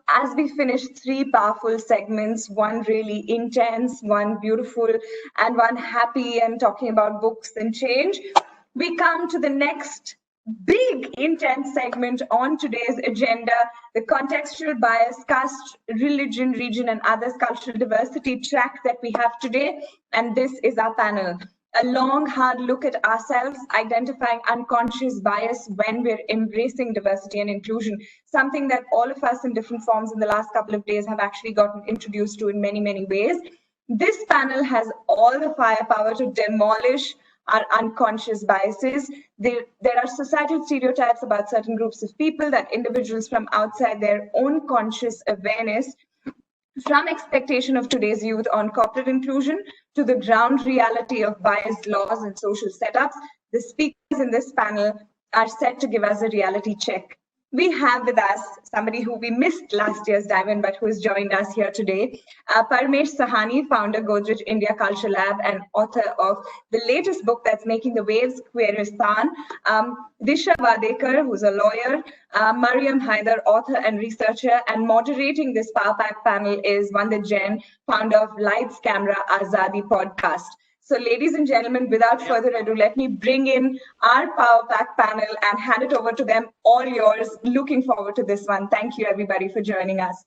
as we finish three powerful segments, one really intense, one beautiful, and one happy and talking about books and change, we come to the next big intense segment on today's agenda, the contextual bias, caste, religion, region, and others cultural diversity track that we have today. And this is our panel. A long, hard look at ourselves, identifying unconscious bias when we're embracing diversity and inclusion, something that all of us in different forms in the last couple of days have actually gotten introduced to in many, many ways. This panel has all the firepower to demolish our unconscious biases. There are societal stereotypes about certain groups of people that individuals from outside their own conscious awareness, from expectation of today's youth on corporate inclusion to the ground reality of biased laws and social setups, the speakers in this panel are set to give us a reality check. We have with us somebody who we missed last year's Diamond, but who has joined us here today. Parmesh Sahani, founder, Godrej India Culture Lab, and author of the latest book that's making the waves, Queeristan. Disha Vadekar, who's a lawyer. Mariam Haider, author and researcher. And moderating this Power Pack panel is Vanda Jain, founder of Lights, Camera, Azadi podcast. So ladies and gentlemen, without further ado, let me bring in our Power Pack panel and hand it over to them. All yours. Looking forward to this one. Thank you, everybody, for joining us.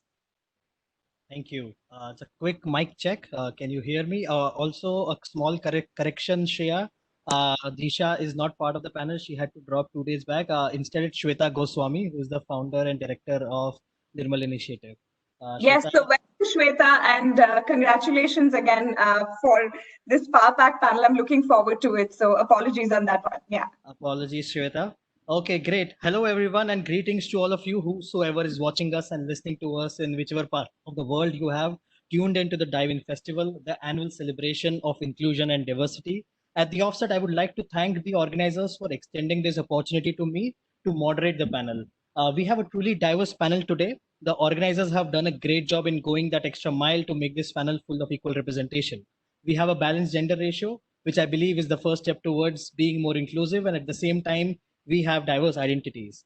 Thank you. It's a quick mic check. Can you hear me? Also, a small correction, Shreya. Disha is not part of the panel. She had to drop 2 days back. Instead, it's Shweta Goswami, who is the founder and director of Nirmal Initiative. Yes, so welcome, Shweta, and congratulations again for this Power Pack panel. I'm looking forward to it. So apologies on that one. Yeah. Apologies, Shweta. Okay, great. Hello, everyone, and greetings to all of you, whosoever is watching us and listening to us in whichever part of the world you have tuned into the Dive In Festival, the annual celebration of inclusion and diversity. At the offset, I would like to thank the organizers for extending this opportunity to me to moderate the panel. We have a truly diverse panel today. The organizers have done a great job in going that extra mile to make this panel full of equal representation. We have a balanced gender ratio, which I believe is the first step towards being more inclusive, and at the same time, we have diverse identities.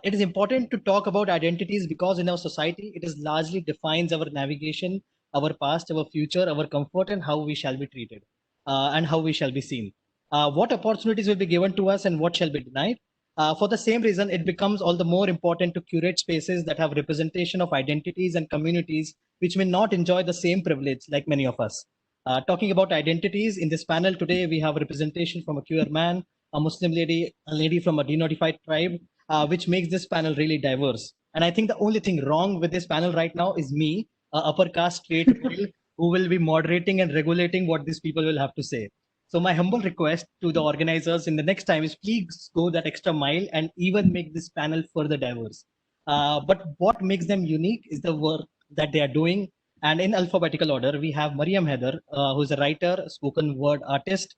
It is important to talk about identities because in our society, it is largely defines our navigation, our past, our future, our comfort, and how we shall be treated and how we shall be seen. What opportunities will be given to us and what shall be denied. For the same reason, it becomes all the more important to curate spaces that have representation of identities and communities which may not enjoy the same privilege like many of us. Talking about identities, in this panel today, we have representation from a queer man, a Muslim lady, a lady from a denotified tribe, which makes this panel really diverse. And I think the only thing wrong with this panel right now is me, upper caste straight male, who will be moderating and regulating what these people will have to say. So my humble request to the organizers in the next time is please go that extra mile and even make this panel further diverse. But what makes them unique is the work that they are doing. And in alphabetical order, we have Mariam Haider, who is a writer, spoken word artist,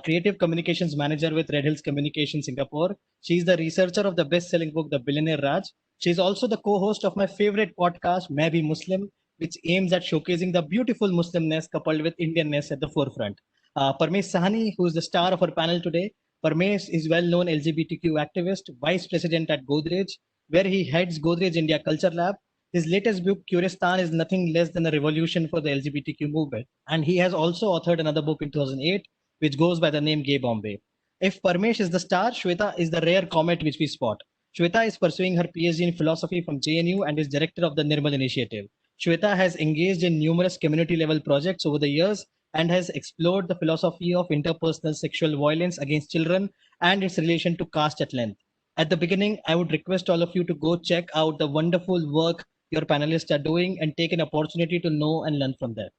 creative communications manager with Red Hills Communication Singapore. She's the researcher of the best-selling book, The Billionaire Raj. She's also the co-host of my favorite podcast, Main Bhi Muslim, which aims at showcasing the beautiful Muslimness coupled with Indianness at the forefront. Parmesh Sahani, who is the star of our panel today. Parmesh is well-known LGBTQ activist, vice president at Godrej, where he heads Godrej India Culture Lab. His latest book, Queeristan, is nothing less than a revolution for the LGBTQ movement. And he has also authored another book in 2008, which goes by the name Gay Bombay. If Parmesh is the star, Shweta is the rare comet which we spot. Shweta is pursuing her PhD in philosophy from JNU and is director of the Nirmal Initiative. Shweta has engaged in numerous community-level projects over the years and has explored the philosophy of interpersonal sexual violence against children and its relation to caste at length. At the beginning, I would request all of you to go check out the wonderful work your panelists are doing and take an opportunity to know and learn from them.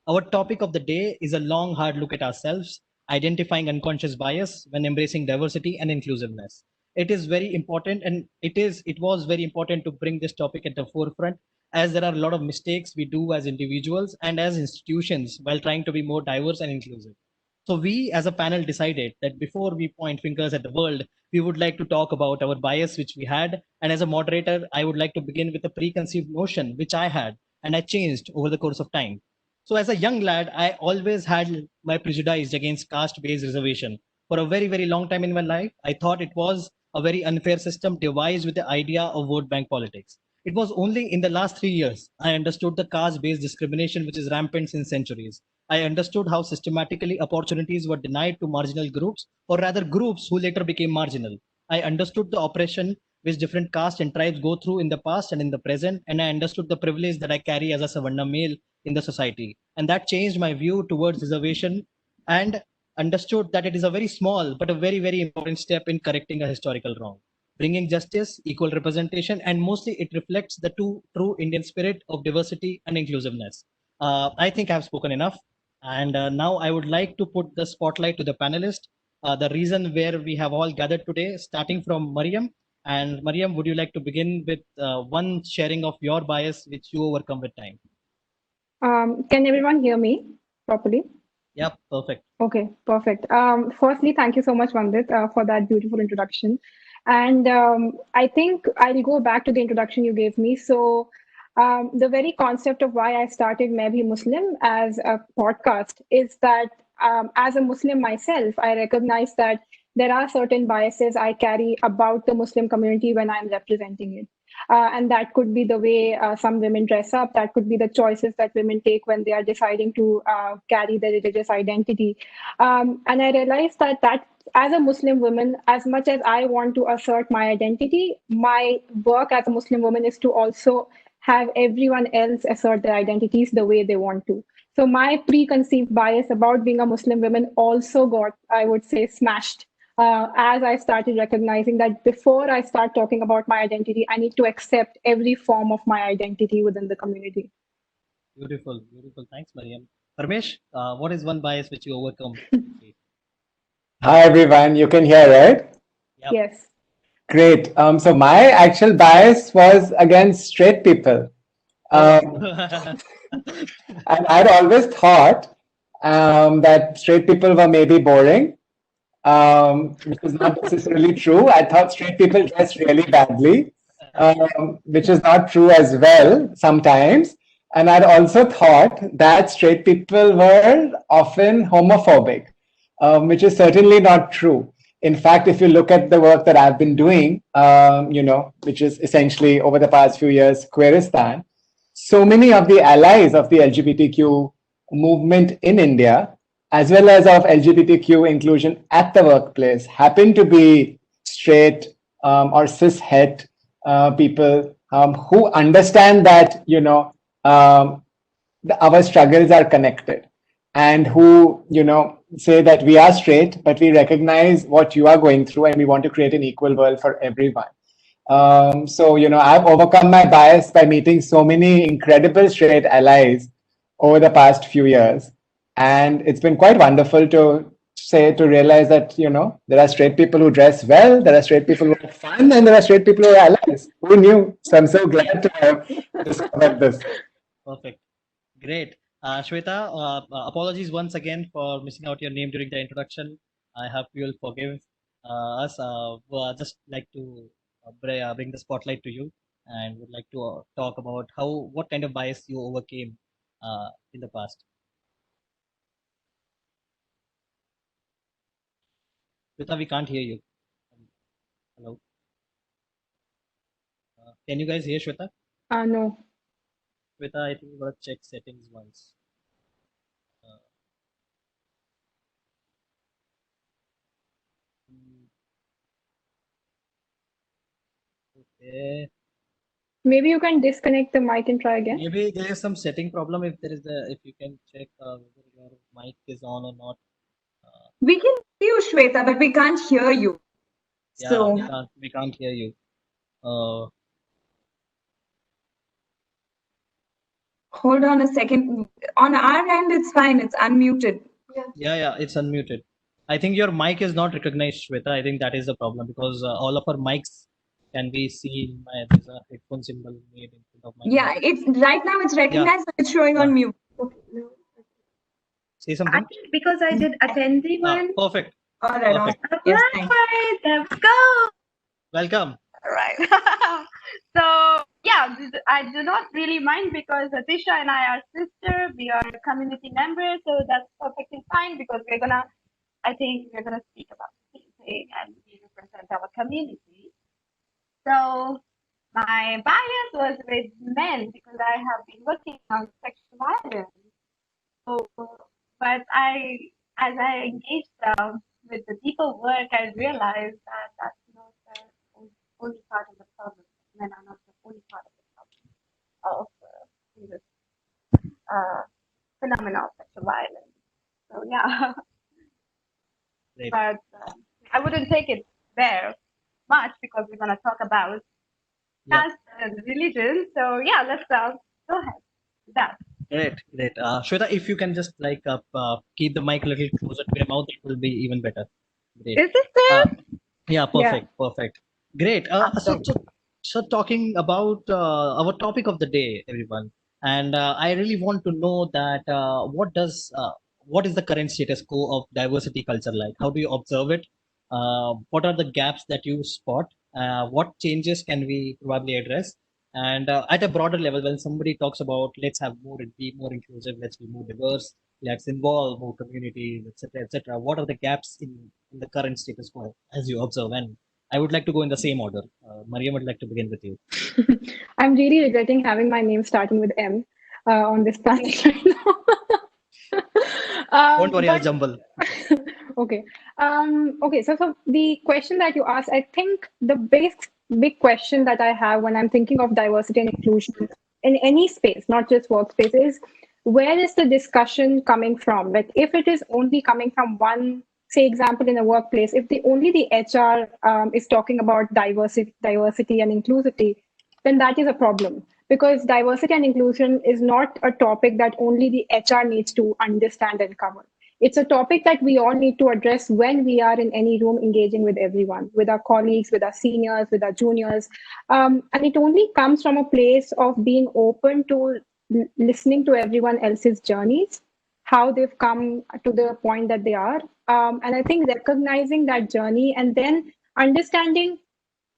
Our topic of the day is a long, hard look at ourselves, identifying unconscious bias when embracing diversity and inclusiveness. It is very important, and it was very important to bring this topic at the forefront, as there are a lot of mistakes we do as individuals and as institutions while trying to be more diverse and inclusive. So we as a panel decided that before we point fingers at the world, we would like to talk about our bias which we had. And as a moderator, I would like to begin with a preconceived notion which I had and I changed over the course of time. So as a young lad, I always had my prejudice against caste-based reservation. For a very, very long time in my life, I thought it was a very unfair system devised with the idea of vote bank politics. It was only in the last 3 years I understood the caste based discrimination which is rampant since centuries. I understood how systematically opportunities were denied to marginal groups, or rather, groups who later became marginal. I understood the oppression which different castes and tribes go through in the past and in the present, and I understood the privilege that I carry as a Savarna male in the society. And that changed my view towards reservation, and understood that it is a very small but a very, very important step in correcting a historical wrong, bringing justice, equal representation, and mostly it reflects the true Indian spirit of diversity and inclusiveness. I think I've spoken enough. And now I would like to put the spotlight to the panelists. The reason where we have all gathered today, starting from Mariam. And Mariam, would you like to begin with one sharing of your bias which you overcome with time? Can everyone hear me properly? Yep, perfect. Okay, perfect. Firstly, thank you so much, Vandit, for that beautiful introduction. And I think I'll go back to the introduction you gave me. So, the very concept of why I started Maybe Muslim as a podcast is that as a Muslim myself, I recognize that there are certain biases I carry about the Muslim community when I'm representing it. And that could be the way some women dress up. That could be the choices that women take when they are deciding to carry their religious identity. And I realized that as a Muslim woman, as much as I want to assert my identity, my work as a Muslim woman is to also have everyone else assert their identities the way they want to. So my preconceived bias about being a Muslim woman also got, I would say, smashed as I started recognizing that before I start talking about my identity, I need to accept every form of my identity within the community. Beautiful, beautiful. Thanks, Mariam. Parmesh, what is one bias which you overcome? Hi everyone, you can hear, right? Yep. Yes. Great. So my actual bias was against straight people. And I'd always thought that straight people were maybe boring, which is not necessarily true. I thought straight people dress really badly, which is not true as well sometimes. And I'd also thought that straight people were often homophobic, which is certainly not true. In fact, if you look at the work that I've been doing, which is essentially over the past few years, Queeristan, so many of the allies of the LGBTQ movement in India, as well as of LGBTQ inclusion at the workplace, happen to be straight or cis het people who understand that our struggles are connected, and who say that we are straight, but we recognize what you are going through, and we want to create an equal world for everyone. So I've overcome my bias by meeting so many incredible straight allies over the past few years, and it's been quite wonderful to realize that there are straight people who dress well, there are straight people who have fun, and there are straight people who are allies. Who knew? So I'm so glad to have discovered this. Perfect. Great. Shweta, apologies once again for missing out your name during the introduction. I hope you'll forgive us. Just like to bring the spotlight to you, and would like to talk about what kind of bias you overcame in the past. Shweta, we can't hear you. Hello. Can you guys hear Shweta? No. Shweta, I think you gotta check settings once. Okay. Maybe you can disconnect the mic and try again. Maybe there is some setting problem. If you can check whether your mic is on or not. We can see you, Shweta, but we can't hear you. Yeah, So we can't hear you. hold on a second. On our end, it's fine. It's unmuted. Yeah, it's unmuted. I think your mic is not recognized, Shweta. I think that is the problem, because all of our mics can be seen. There's a headphone symbol made in front of my Yeah, mic. it's right now it's recognized, but it's showing on mute. Say I something. think because I did attendee one. Perfect. All right. Perfect. Awesome. Yes, thanks. Right, let's go. Welcome. Right. So yeah, I do not really mind because Atisha and I are sister. We are community members, so that's perfectly fine because I think we're gonna speak about the same thing and we represent our community. So my bias was with men because I have been working on sexual violence. So, but as I engaged with the deeper work, I realized that that's not the only part of the problem. Men are not the only part of the problem of this phenomenon of sexual violence. So yeah, Great. but I wouldn't take it there much because we're gonna talk about Yeah. caste and religion. So yeah, let's go ahead with that. Great. Shweta, if you can just keep the mic a little closer to your mouth, it will be even better. Great. Is this there? Yeah, Yeah. perfect. Great. So talking about our topic of the day, everyone, and I really want to know that what is the current status quo of diversity culture like? How do you observe it? What are the gaps that you spot? What changes can we probably address? And at a broader level, when somebody talks about let's have more, be more inclusive, let's be more diverse, let's involve more communities, etc. What are the gaps in the current status quo as you observe? And I would like to go in the same order. Mariam would like to begin with you. I'm really regretting having my name starting with M on this planet right now. Don't worry, I'll But jumble. okay. Okay. So the question that you asked, I think the big question that I have when I'm thinking of diversity and inclusion in any space, not just workspace, is where is the discussion coming from? Like, if it is only coming from one, say, example in a workplace, if only the HR is talking about diversity and inclusivity, then that is a problem, because diversity and inclusion is not a topic that only the HR needs to understand and cover. It's a topic that we all need to address when we are in any room engaging with everyone, with our colleagues, with our seniors, with our juniors. And it only comes from a place of being open to listening to everyone else's journeys, how they've come to the point that they are. And I think recognizing that journey and then understanding,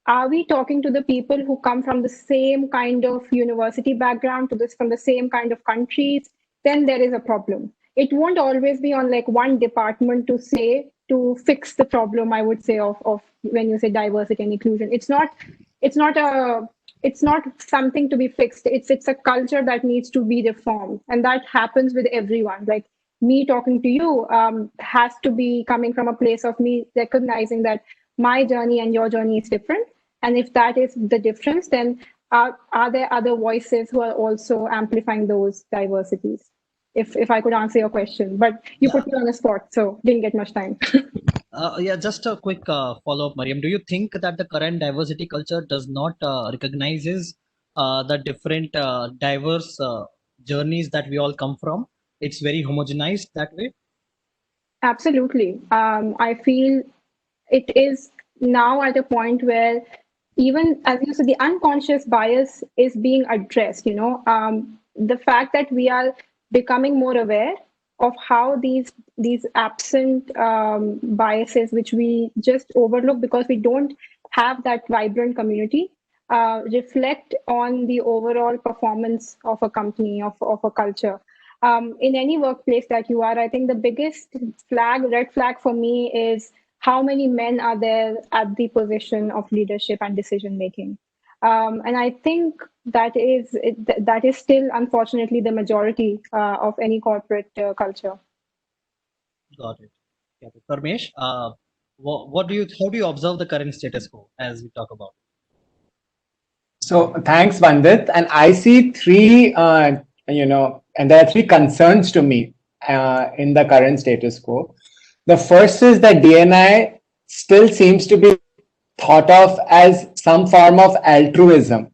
are we talking to the people who come from the same kind of university background, from the same kind of countries? Then there is a problem. It won't always be on like one department to fix the problem, I would say, of when you say diversity and inclusion. It's not something to be fixed. It's a culture that needs to be reformed, and that happens with everyone. Like, me talking to you has to be coming from a place of me recognizing that my journey and your journey is different. And if that is the difference, then are there other voices who are also amplifying those diversities? If I could answer your question, but you Yeah. put me on the spot, so didn't get much time. Yeah, just a quick follow-up, Mariam. Do you think that the current diversity culture does not recognizes the different diverse journeys that we all come from? It's very homogenized that way. Absolutely. I feel it is now at a point where, even as you said, the unconscious bias is being addressed. The fact that we are becoming more aware of how these absent biases, which we just overlook because we don't have that vibrant community, reflect on the overall performance of a company, of a culture. In any workplace that you are, I think the biggest red flag for me is how many men are there at the position of leadership and decision making. And I think that is still, unfortunately, the majority of any corporate culture. Got it. Parmesh, how do you observe the current status quo as we talk about? So thanks, Vandit. And I see three, and there are three concerns to me in the current status quo. The first is that D&I still seems to be thought of as some form of altruism,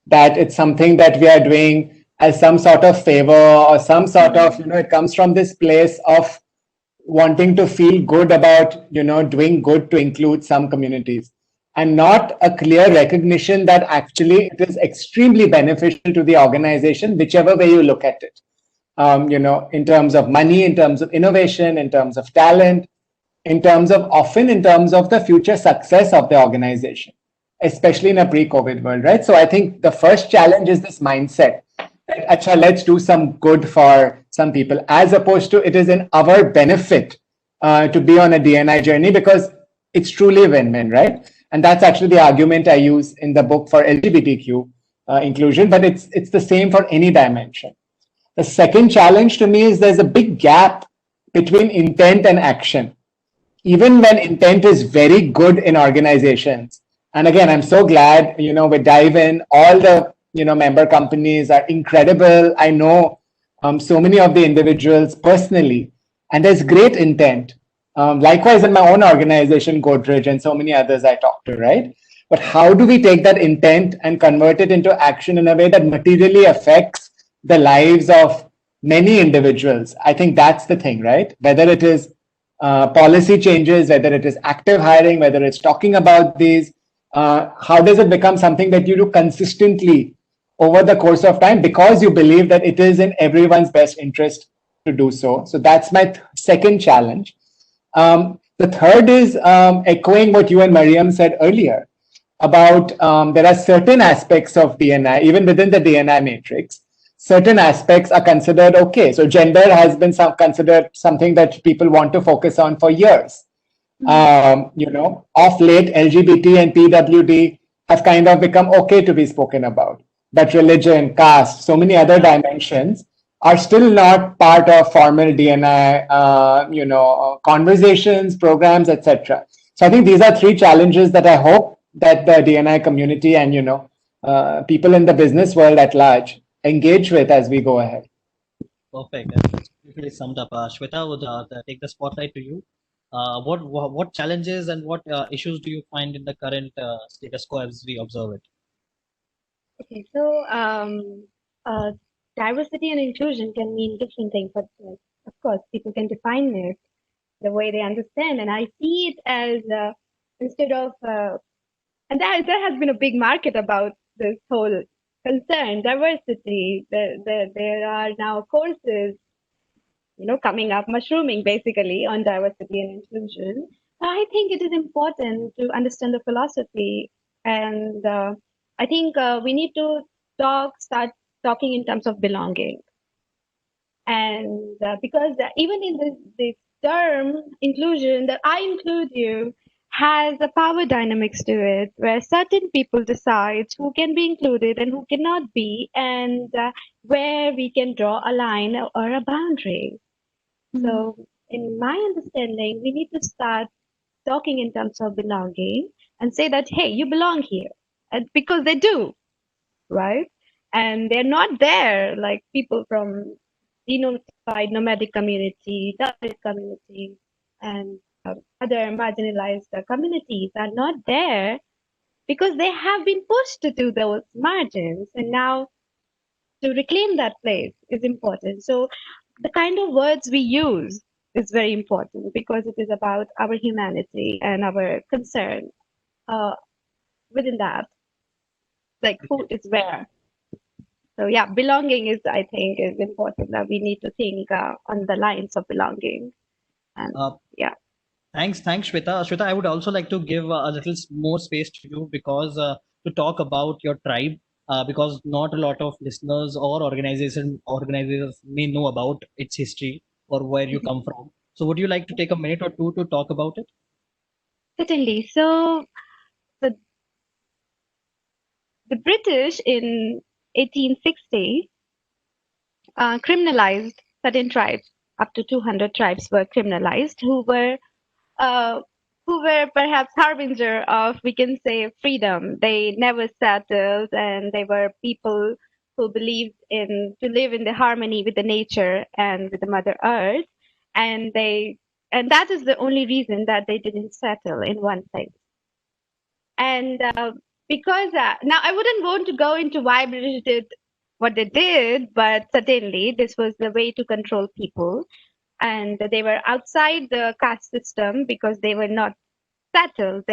that it's something that we are doing as some sort of favor or some sort of, it comes from this place of wanting to feel good about, doing good to include some communities, and not a clear recognition that actually it is extremely beneficial to the organization, whichever way you look at it. In terms of money, in terms of innovation, in terms of talent, in terms of the future success of the organization, especially in a pre-COVID world, right? So I think the first challenge is this mindset that, Acha, let's do some good for some people, as opposed to it is in our benefit to be on a D&I journey, because it's truly win-win, right? And that's actually the argument I use in the book for LGBTQ inclusion, but it's the same for any dimension. The second challenge to me is there's a big gap between intent and action. Even when intent is very good in organizations, and again, I'm so glad, we dive in, all the, member companies are incredible. I know so many of the individuals personally, and there's great intent. Likewise, in my own organization, Godrej, and so many others I talk to, right? But how do we take that intent and convert it into action in a way that materially affects the lives of many individuals? I think that's the thing, right? Whether it is policy changes, whether it is active hiring, whether it's talking about these, how does it become something that you do consistently over the course of time because you believe that it is in everyone's best interest to do so? So that's my second challenge. The third is echoing what you and Mariam said earlier about there are certain aspects of D&I, even within the D&I matrix, certain aspects are considered okay. So gender has been considered something that people want to focus on for years. Of late, LGBT and PWD have kind of become okay to be spoken about. But religion, caste, so many other dimensions are still not part of formal D&I, conversations, programs, etc. So I think these are three challenges that I hope that the D&I community and, people in the business world at large engage with as we go ahead. Perfect. That's beautifully summed up. Shweta, would take the spotlight to you. What challenges and what issues do you find in the current status quo as we observe it? Okay, so diversity and inclusion can mean different things, but of course, people can define it the way they understand. And I see it as instead of, and there has been a big market about this whole concern, diversity. There are now courses, coming up, mushrooming basically on diversity and inclusion. I think it is important to understand the philosophy, and I think we need to start talking in terms of belonging. And because even in this term inclusion, that I include you, has a power dynamics to it, where certain people decide who can be included and who cannot be, and where we can draw a line or a boundary. So in my understanding, we need to start talking in terms of belonging and say that, hey, you belong here. And because they do, right? And they're not there like people from denotified nomadic community, Dalit community, and other marginalized communities are not there because they have been pushed to those margins. And now to reclaim that place is important. So the kind of words we use is very important because it is about our humanity and our concern within that, like who is where. So yeah, belonging is, I think, is important, that we need to think on the lines of belonging. And yeah. Thanks, Shweta. Shweta, I would also like to give a little more space to you because to talk about your tribe, because not a lot of listeners or organizers may know about its history or where you come from. So would you like to take a minute or two to talk about it? Certainly. So the British in 1860 criminalized certain tribes. Up to 200 tribes were criminalized, who were perhaps harbinger of, we can say, freedom. They never settled, and they were people who believed to live in the harmony with the nature and with the Mother Earth, and that is the only reason that they didn't settle in one place. And because now I wouldn't want to go into why British did what they did, but certainly this was the way to control people. And they were outside the caste system because they were not settled.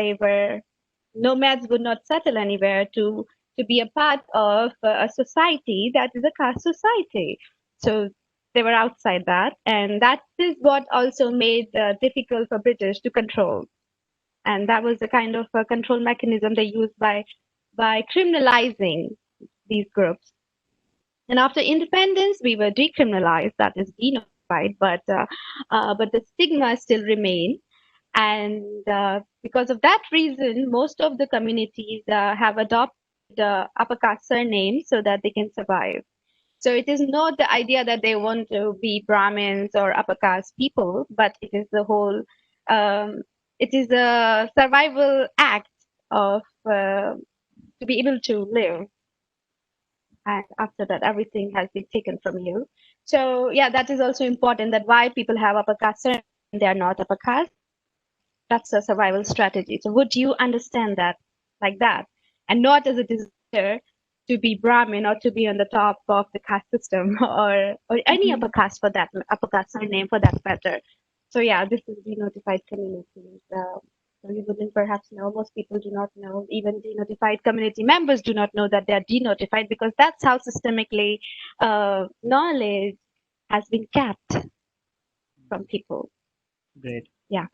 Nomads would not settle anywhere to be a part of a society that is a caste society. So they were outside that. And that is what also made difficult for British to control. And that was the kind of control mechanism they used by criminalizing these groups. And after independence, we were decriminalized, that is denotified, but the stigma still remained. And because of that reason, most of the communities have adopted upper caste surnames so that they can survive. So it is not the idea that they want to be Brahmins or upper caste people, but it is the whole, it is a survival act of to be able to live. And after that, everything has been taken from you. So yeah, that is also important, that why people have upper caste surnames and they are not upper caste. That's a survival strategy. So would you understand that like that, and not as a desire to be Brahmin or to be on the top of the caste system, or any upper caste for that, upper caste surname for that matter. So yeah, this is denotified communities. So you wouldn't perhaps know. Most people do not know. Even denotified community members do not know that they are denotified, because that's how systemically knowledge has been kept from people. Great. Yeah.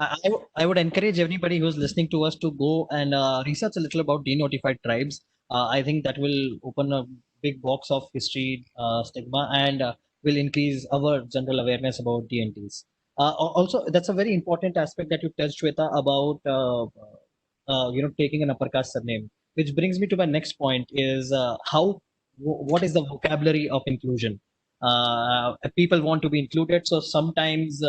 I would encourage everybody who's listening to us to go and research a little about denotified tribes. I think that will open a big box of history stigma, and will increase our general awareness about DNTs. Also, that's a very important aspect that you touched, Shweta, about taking an upper caste surname, which brings me to my next point: is what is the vocabulary of inclusion? People want to be included, so sometimes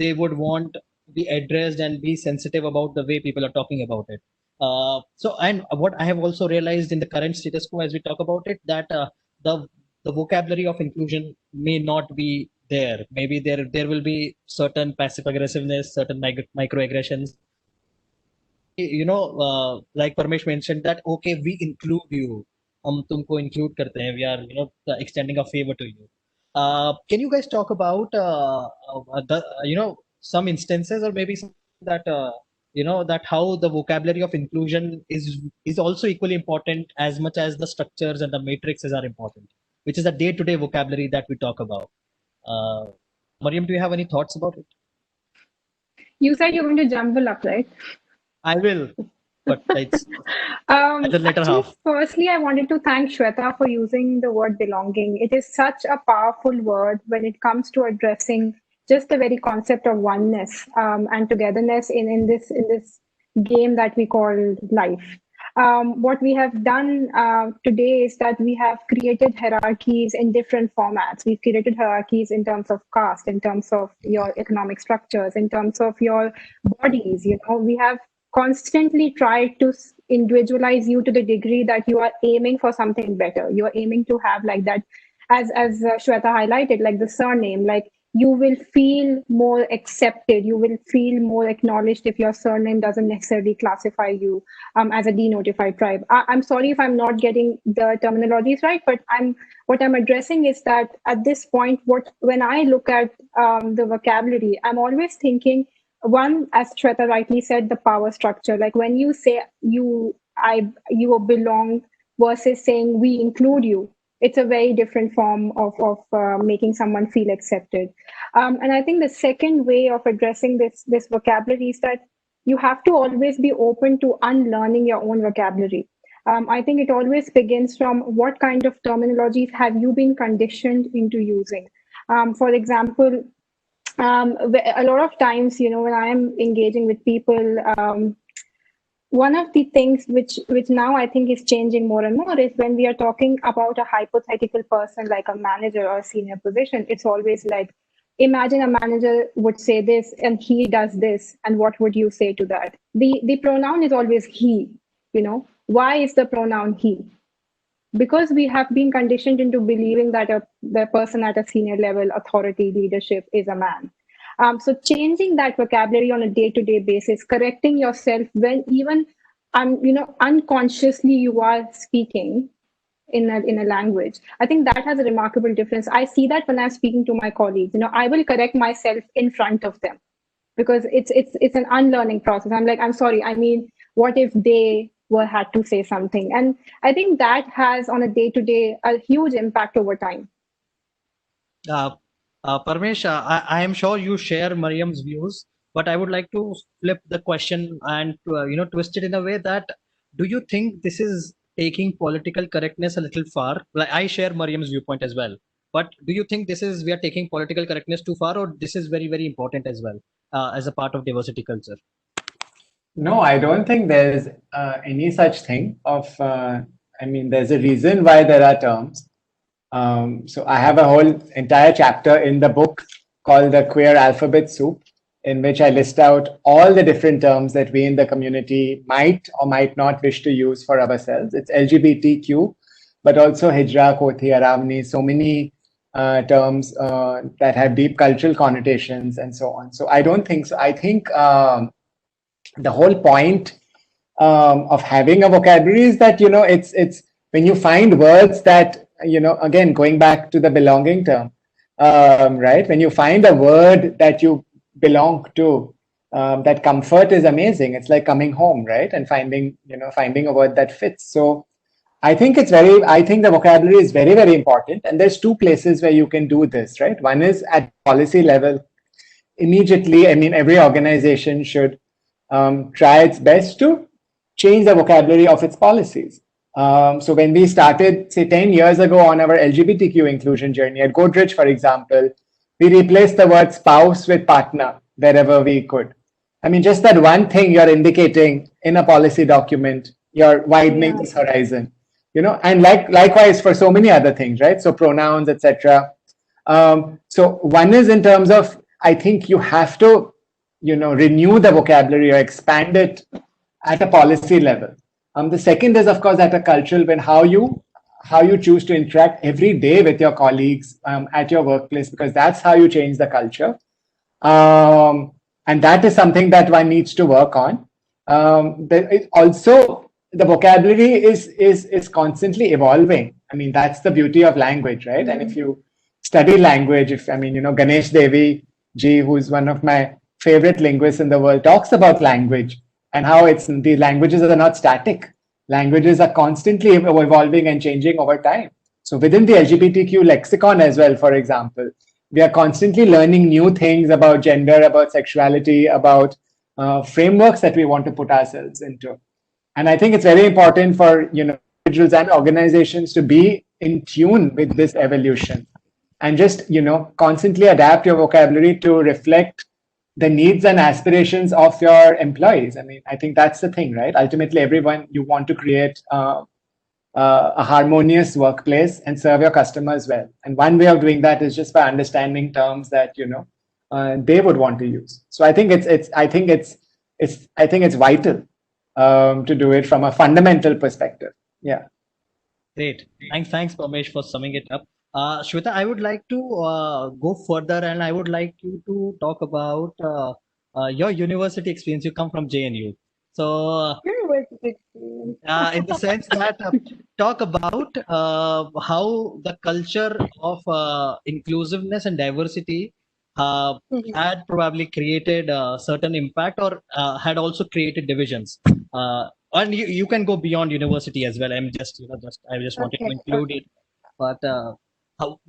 they would want to be addressed and be sensitive about the way people are talking about it. And what I have also realized in the current status quo, as we talk about it, that the vocabulary of inclusion may not be there. Maybe there will be certain passive aggressiveness, certain microaggressions. Like Parmesh mentioned, that okay, we include you. हम तुमको include करते हैं. We are extending a favor to you. Can you guys talk about some instances, or maybe some that that how the vocabulary of inclusion is also equally important as much as the structures and the matrices are important, which is the day-to-day vocabulary that we talk about. Mariam, do you have any thoughts about it? You said you're going to jumble up, right? I will, but it's the latter half. Firstly, I wanted to thank Shweta for using the word belonging. It is such a powerful word when it comes to addressing just the very concept of oneness and togetherness in this game that we call life. What we have done today is that we have created hierarchies in different formats. We've created hierarchies in terms of caste, in terms of your economic structures, in terms of your bodies. We have constantly tried to individualize you to the degree that you are aiming for something better. You are aiming to have like that, as Shweta highlighted, like the surname, like you will feel more accepted, you will feel more acknowledged if your surname doesn't necessarily classify you as a denotified tribe. I'm sorry if I'm not getting the terminologies right, but what I'm addressing is that at this point, when I look at the vocabulary, I'm always thinking, one, as Shweta rightly said, the power structure. Like when you say you belong versus saying we include you, it's a very different form of making someone feel accepted. And I think the second way of addressing this vocabulary is that you have to always be open to unlearning your own vocabulary. I think it always begins from what kind of terminologies have you been conditioned into using. For example, a lot of times, when I'm engaging with people, one of the things which now I think is changing more and more is when we are talking about a hypothetical person like a manager or a senior position, it's always like, imagine a manager would say this and he does this, and what would you say to that? The pronoun is always he. Why is the pronoun he? Because we have been conditioned into believing that the person at a senior level, authority, leadership is a man. So changing that vocabulary on a day-to-day basis, correcting yourself when even unconsciously you are speaking in a language. I think that has a remarkable difference. I see that when I'm speaking to my colleagues. I will correct myself in front of them because it's an unlearning process. I'm like, I'm sorry. I mean, what if they had to say something? And I think that has on a day-to-day a huge impact over time. Parmesh, I am sure you share Mariam's views, but I would like to flip the question and twist it in a way that, do you think this is taking political correctness a little far? Like, I share Mariam's viewpoint as well. But do you think we are taking political correctness too far, or this is very, very important as well as a part of diversity culture? No, I don't think there's any such thing of, I mean, there's a reason why there are terms. So I have a whole entire chapter in the book called the Queer Alphabet Soup, in which I list out all the different terms that we in the community might or might not wish to use for ourselves. It's LGBTQ, but also Hijra, Kothi, Aravni, so many terms that have deep cultural connotations and so on. So I don't think so. I think the whole point of having a vocabulary is that, it's when you find words that, again, going back to the belonging term, right? When you find a word that you belong to, that comfort is amazing. It's like coming home, right? And finding a word that fits. So I think the vocabulary is very, very important. And there's two places where you can do this, right? One is at policy level. Immediately, I mean, every organization should try its best to change the vocabulary of its policies. So when we started, say, 10 years ago on our LGBTQ inclusion journey at Godrej, for example, we replaced the word spouse with partner wherever we could. I mean, just that one thing you're indicating in a policy document, you're widening this horizon, and likewise for so many other things, right? So pronouns, etc. So one is in terms of, I think you have to, renew the vocabulary or expand it at a policy level. The second is, of course, at a cultural, when how you choose to interact every day with your colleagues at your workplace, because that's how you change the culture. And that is something that one needs to work on. Also, the vocabulary is constantly evolving. I mean, that's the beauty of language, right? And if you study language, Ganesh Devi ji, who's one of my favorite linguists in the world, talks about language and how the languages are not static. Languages are constantly evolving and changing over time. So within the LGBTQ lexicon as well, for example, we are constantly learning new things about gender, about sexuality, about frameworks that we want to put ourselves into. And I think it's very important for individuals and organizations to be in tune with this evolution and just constantly adapt your vocabulary to reflect the needs and aspirations of your employees. I mean, I think that's the thing, right? Ultimately, you want to create a harmonious workplace and serve your customers well. And one way of doing that is just by understanding terms that they would want to use. So I think it's vital to do it from a fundamental perspective. Yeah. Great. Thanks, Pamesh, for summing it up. Shweta, I would like to go further, and I would like you to talk about your university experience. You come from JNU. So, University. in the sense that talk about how the culture of inclusiveness and diversity had probably created a certain impact, or had also created divisions. And you can go beyond university as well. I just wanted to include it, but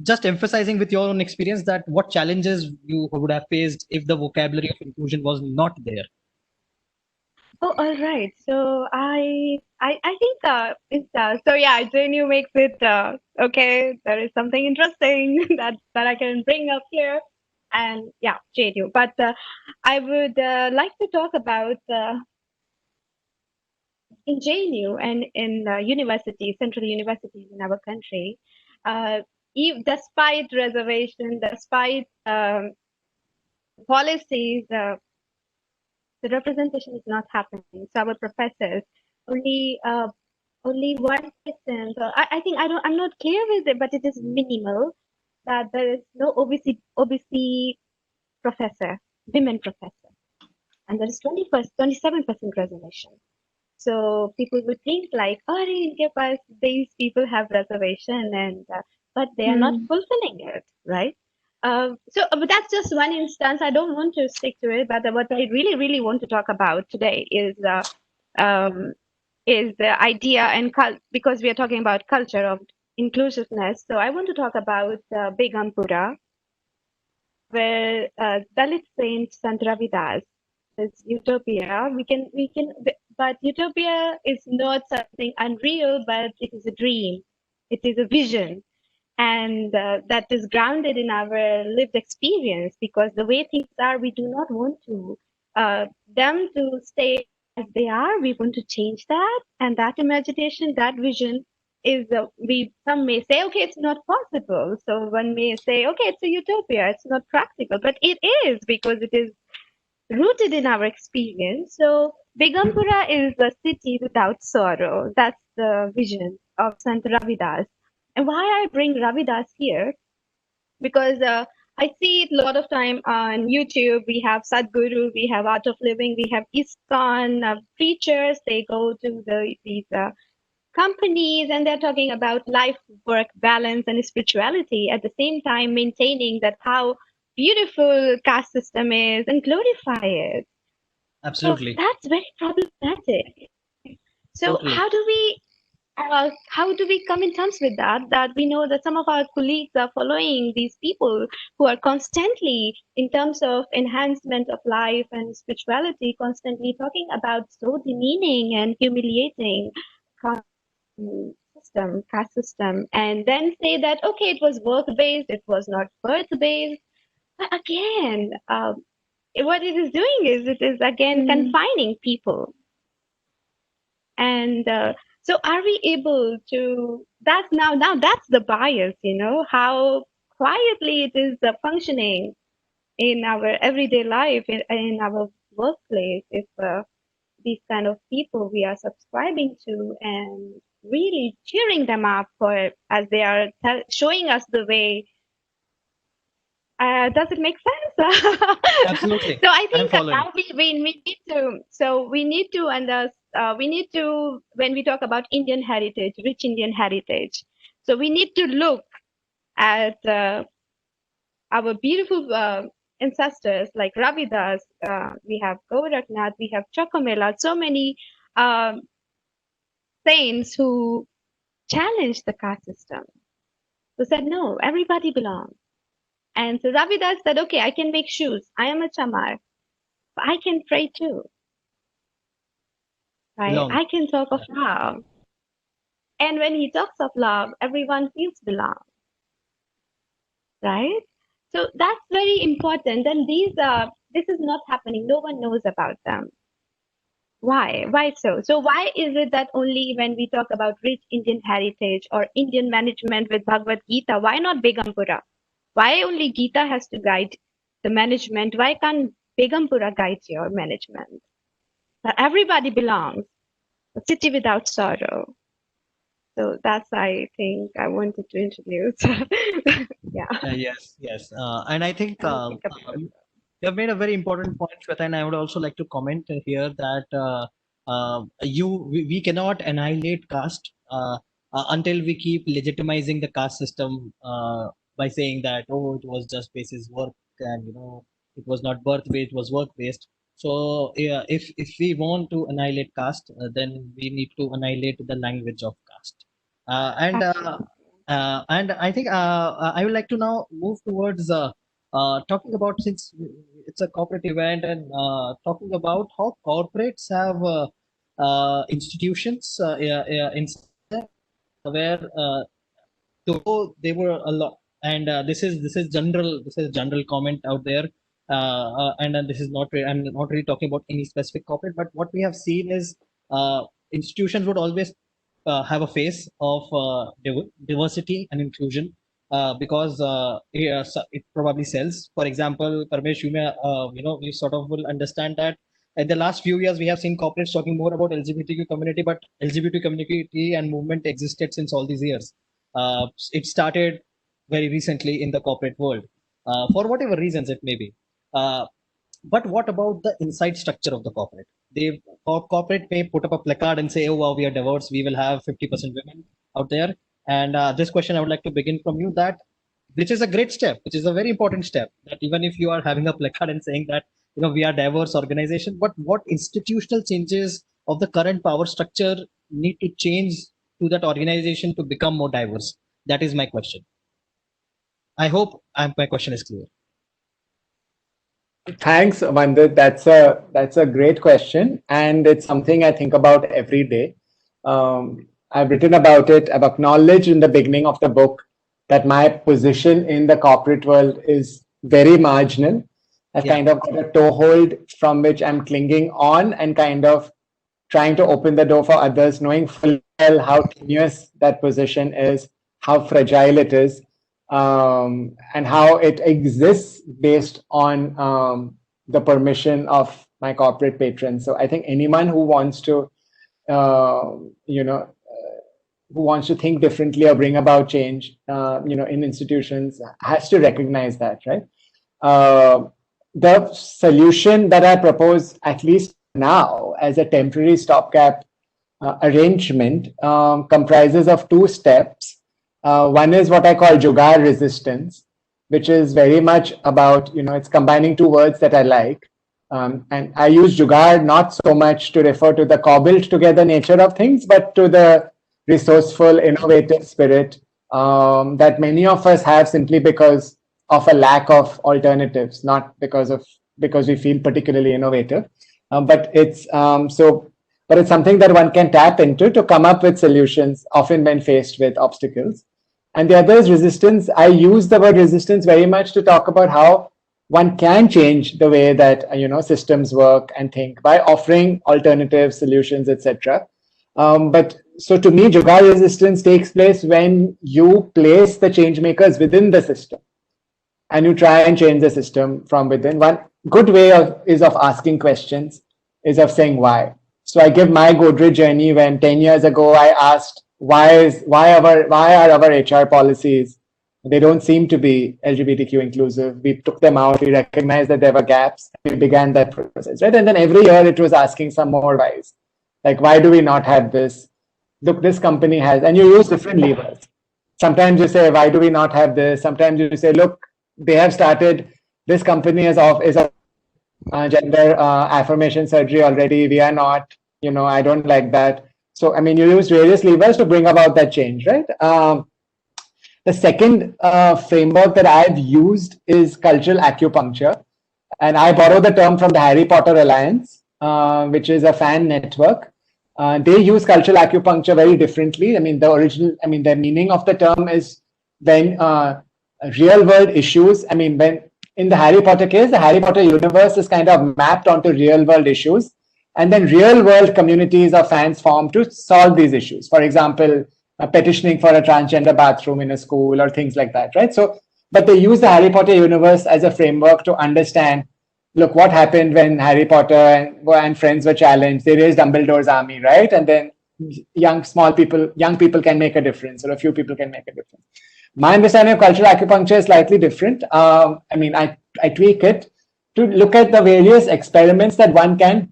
just emphasizing with your own experience that what challenges you would have faced if the vocabulary of inclusion was not there. Oh, all right. So I think so yeah, JNU makes it okay. There is something interesting that I can bring up here, and yeah, JNU. But I would like to talk about in JNU and in universities, central universities in our country. Despite reservation, despite policies, the representation is not happening. So our professors, only 1%. So I think I'm not clear with it, but it is minimal that there is no OBC professor, women professor, and there is 27% reservation. So people would think like, oh, these people have reservation, and but they are not fulfilling it, right? But that's just one instance. I don't want to stick to it, but what I really, really want to talk about today is the idea and because we are talking about culture of inclusiveness. So I want to talk about Begumpura, where Dalit Saint Sant Ravidas is utopia. But utopia is not something unreal, but it is a dream. It is a vision. and that is grounded in our lived experience, because the way things are, we do not want to them to stay as they are. We want to change that, and that imagination, that vision is we some may say, okay, it's not possible. So one may say, okay, it's a utopia, it's not practical, but it is, because it is rooted in our experience. So Begumpura is a city without sorrow. That's the vision of Sant Ravidas. And why I bring Ravidas here, because I see it a lot of time on YouTube. We have Sadhguru, we have Art of Living, we have ISKCON preachers. They go to these companies and they're talking about life work balance and spirituality, at the same time maintaining that how beautiful caste system is and glorify it. So Absolutely. that's very problematic. So Totally. how do we come in terms with that? That we know that some of our colleagues are following these people who are constantly, in terms of enhancement of life and spirituality, constantly talking about so demeaning and humiliating caste system, and then say that, okay, it was work based, it was not birth based. But again, what it is doing is it is again confining people. And so are we able to, that's now that's the bias, how quietly it is functioning in our everyday life, in our workplace, if these kind of people we are subscribing to and really cheering them up for, as they are showing us the way. Does it make sense? Absolutely. So I I'm think following. now we need to, we need to, when we talk about Indian heritage, rich Indian heritage, so we need to look at our beautiful ancestors like Ravidas, we have Goraknath, we have Chokamela, so many um, saints who challenged the caste system, who said, no, everybody belongs. And so Ravidas said, okay, I can make shoes. I am a chamar. But I can pray too. Right? Belong. I can talk of love. And when he talks of love, everyone feels belong. Right? So that's very important. And this is not happening. No one knows about them. Why? Why so? So why is it that only when we talk about rich Indian heritage or Indian management with Bhagavad Gita, why not Begumpura? Why only Gita has to guide the management? Why can't Begumpura guide your management? Everybody belongs. A city without sorrow. So that's, I think, I wanted to introduce. Yeah. Yes. And I think you have made a very important point, Shweta, and I would also like to comment here that we cannot annihilate caste until we keep legitimizing the caste system by saying that, oh, it was just basis work, and it was not birth based, it was work based. So yeah, if we want to annihilate caste, then we need to annihilate the language of caste. And I think I would like to now move towards talking about, since it's a corporate event, and talking about how corporates have institutions inside there where though they were a lot, and this is general comment out there, and this is not I'm not really talking about any specific corporate, but what we have seen is institutions would always have a face of diversity and inclusion because yeah, it probably sells. For example, Parmesh, you sort of will understand that in the last few years we have seen corporates talking more about LGBTQ community, but LGBT community and movement existed since all these years. It started very recently in the corporate world, for whatever reasons it may be. Uh, but what about the inside structure of the corporate? Corporate may put up a placard and say, "Oh wow, we are diverse. We will have 50% women out there." And this question I would like to begin from you. That which is a great step, which is a very important step. That even if you are having a placard and saying that we are diverse organization, but what institutional changes of the current power structure need to change to that organization to become more diverse? That is my question. I hope my question is clear. Thanks, Vandit. That's a great question, and it's something I think about every day. I've written about it. I've acknowledged in the beginning of the book that my position in the corporate world is very marginal. I've kind of got a toehold from which I'm clinging on and kind of trying to open the door for others, knowing full well how tenuous that position is, how fragile it is, and how it exists based on the permission of my corporate patrons. So I think anyone who wants to, who wants to think differently or bring about change, in institutions has to recognize that, right? The solution that I propose, at least now, as a temporary stopgap arrangement, comprises of 2 steps. One is what I call jugaad resistance, which is very much about, it's combining 2 words that I like. And I use jugaad not so much to refer to the cobbled together nature of things, but to the resourceful, innovative spirit that many of us have simply because of a lack of alternatives, not because we feel particularly innovative. But it's something that one can tap into to come up with solutions, often when faced with obstacles. And the other is resistance. I use the word resistance very much to talk about how one can change the way that systems work and think by offering alternative solutions, etc. But so to me, jugaad resistance takes place when you place the change makers within the system and you try and change the system from within. One good way is of asking questions, is of saying why. So I give my Godrej journey when 10 years ago I asked why are our HR policies, they don't seem to be LGBTQ inclusive. We took them out, we recognized that there were gaps, we began that process, right? And then every year it was asking some more whys. Like, why do we not have this? Look, this company has, and you use different levers. Sometimes you say, why do we not have this? Sometimes you say, look, they have started, this company is a gender affirmation surgery already. We are not, I don't like that. So, I mean, you use various levers to bring about that change, right? The second framework that I've used is cultural acupuncture. And I borrow the term from the Harry Potter Alliance, which is a fan network. They use cultural acupuncture very differently. I mean, the meaning of the term is when real world issues, when in the Harry Potter case, the Harry Potter universe is kind of mapped onto real world issues. And then real world communities of fans form to solve these issues. For example, petitioning for a transgender bathroom in a school or things like that, right? So, but they use the Harry Potter universe as a framework to understand, look, what happened when Harry Potter and friends were challenged. They raised Dumbledore's army, right? And then young people can make a difference, or a few people can make a difference. My understanding of cultural acupuncture is slightly different. I tweak it to look at the various experiments that one can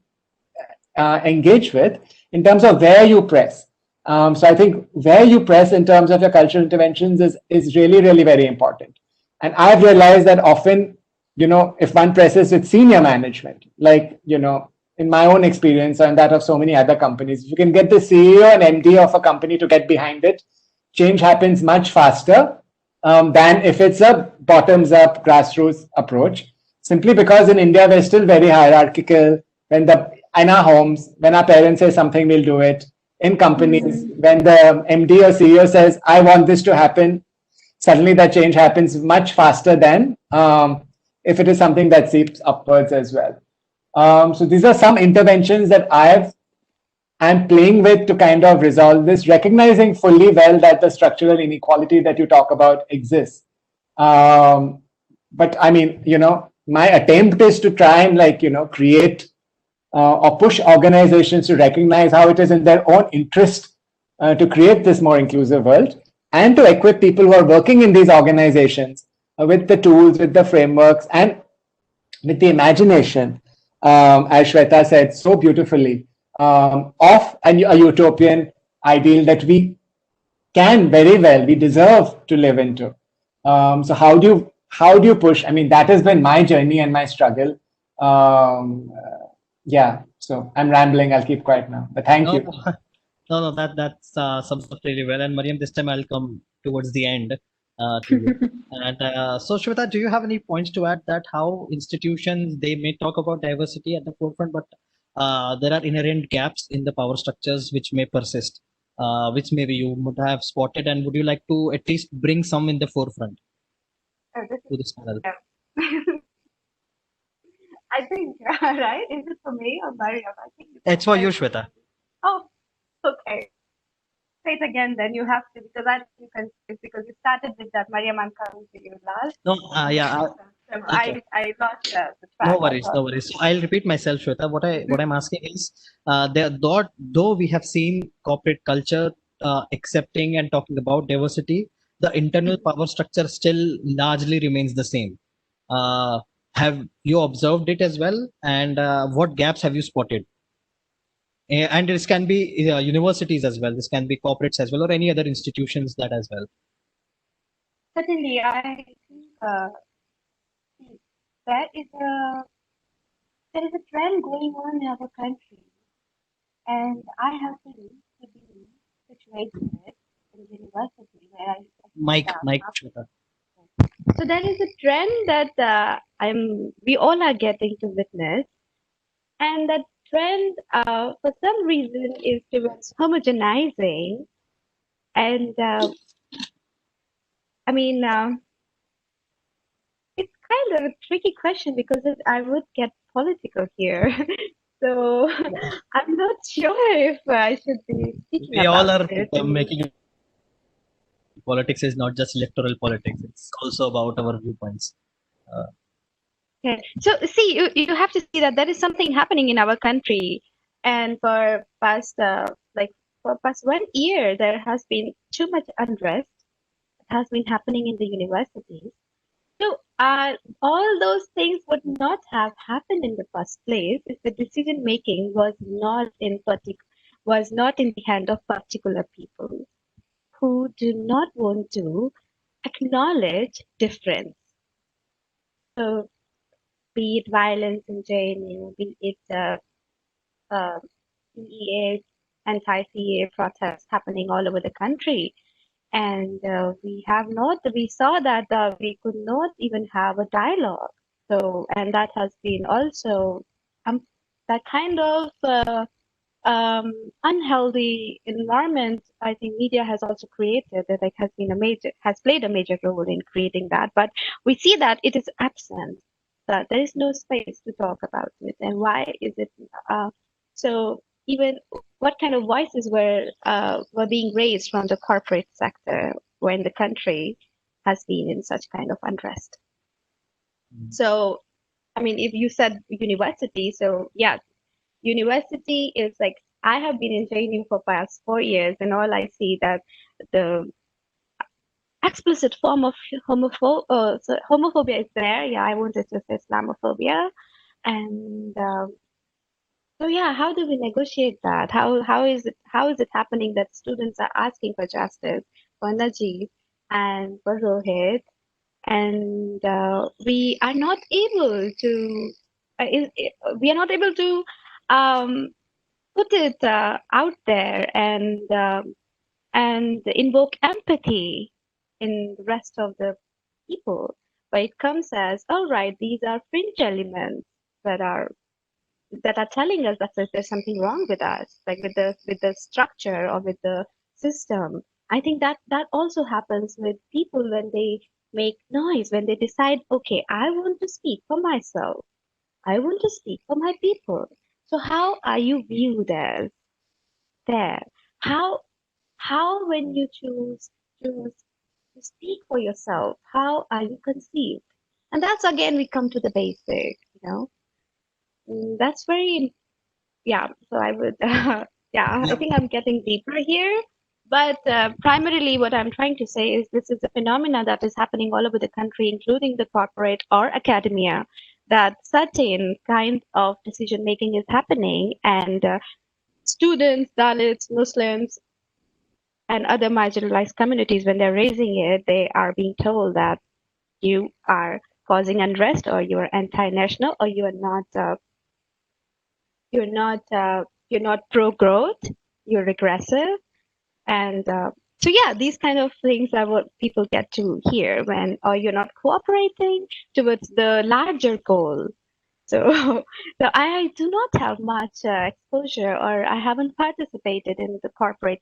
engage with in terms of where you press. So I think where you press in terms of your cultural interventions is really, really very important. And I've realized that often, if one presses with senior management, like, in my own experience and that of so many other companies, if you can get the CEO and MD of a company to get behind it, change happens much faster than if it's a bottoms-up grassroots approach. Simply because in India, we're still very hierarchical. In our homes, when our parents say something, we'll do it. In companies, when the MD or CEO says, I want this to happen, suddenly that change happens much faster than if it is something that seeps upwards as well. So these are some interventions that I'm playing with to kind of resolve this, recognizing fully well that the structural inequality that you talk about exists. But my attempt is to try and create or push organizations to recognize how it is in their own interest to create this more inclusive world, and to equip people who are working in these organizations with the tools, with the frameworks, and with the imagination, as Shweta said so beautifully, of a utopian ideal that we can very well, we deserve to live into. So how do you push? That has been my journey and my struggle. Yeah, so I'm rambling. I'll keep quiet now. But thank you. No, that's sums up really well. And Mariam, this time I'll come towards the end to you. And so, Shweta, do you have any points to add that how institutions, they may talk about diversity at the forefront, but there are inherent gaps in the power structures which may persist. which maybe you would have spotted, and would you like to at least bring some in the forefront to this panel? I think, right? Is it for me or Mariam? I think It's for you, Shweta. Oh, okay. Say it again, then you have to, because I think you can, because you started with that. Mariam, I'm coming to you last. No, yeah. Okay. I lost the track. No worries, no worries. So I'll repeat myself, Shweta. What I'm asking is, though we have seen corporate culture accepting and talking about diversity, the internal power structure still largely remains the same. Have you observed it as well? And what gaps have you spotted? And this can be universities as well. This can be corporates as well, or any other institutions that as well. Certainly, I think there is a trend going on in our country, and I happen to be situated in university where I Mike, Shweta. So there is a trend that we all are getting to witness, and that trend, for some reason, is towards homogenizing. And I mean, it's kind of a tricky question because I would get political here. So I'm not sure if I should be speaking We all are about it. making it. Politics is not just electoral politics; it's also about our viewpoints. Okay. So see, you have to see that there is something happening in our country, and for past 1 year, there has been too much unrest that has been happening in the universities. So all those things would not have happened in the first place if the decision making was not in the hand of particular people who do not want to acknowledge difference. So be it violence in JNU, be it CEA, anti-CEA protests happening all over the country. And we saw that we could not even have a dialogue. So, and that has been also that kind of unhealthy environment. I think media has also created that has played a major role in creating that. But we see that it is absent. That there is no space to talk about it, and why is it? So even what kind of voices were being raised from the corporate sector when the country has been in such kind of unrest? So, I mean, if you said university, so yeah, university is like, I have been in JNU for past 4 years, and all I see that the explicit form of homophobia is there. Yeah, I wanted to say Islamophobia, and so yeah, how do we negotiate that? How is it happening that students are asking for justice for Najib and for Rohit, and we are not able to put it out there and invoke empathy in the rest of the people. But it comes as, all right, these are fringe elements that are telling us that there's something wrong with us, like with the structure or with the system. I think that also happens with people when they make noise, when they decide, okay, I want to speak for myself. I want to speak for my people. So how are you viewed as there? How when you choose to speak for yourself, how are you conceived? And that's again, we come to the basic, that's very, yeah. So I would, I think I'm getting deeper here. But primarily what I'm trying to say is this is a phenomena that is happening all over the country, including the corporate or academia, that certain kind of decision making is happening, and students, Dalits, Muslims, and other marginalized communities, when they're raising it, they are being told that you are causing unrest, or you are anti-national, or you are you're not pro-growth, you're regressive. And so yeah, these kind of things are what people get to hear when, or you're not cooperating towards the larger goal. So I do not have much exposure, or I haven't participated in the corporate